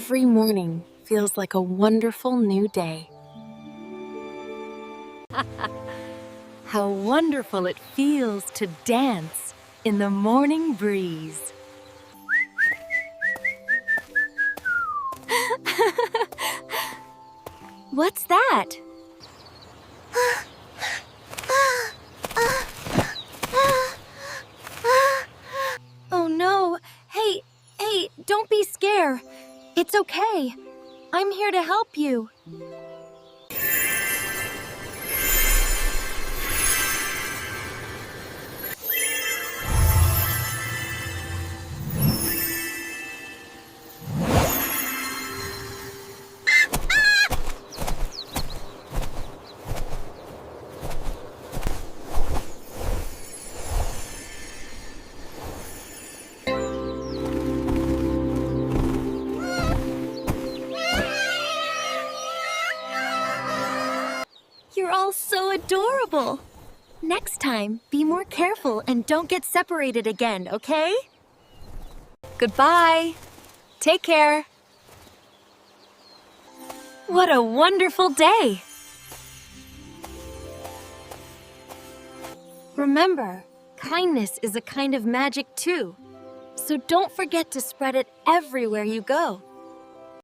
Every morning feels like a wonderful new day. How wonderful it feels to dance in the morning breeze. What's that? Oh no! Hey, don't be scared. It's okay. I'm here to help you. You're all so adorable. Next time, be more careful and don't get separated again, okay? Goodbye. Take care. What a wonderful day. Remember, kindness is a kind of magic too. So don't forget to spread it everywhere you go.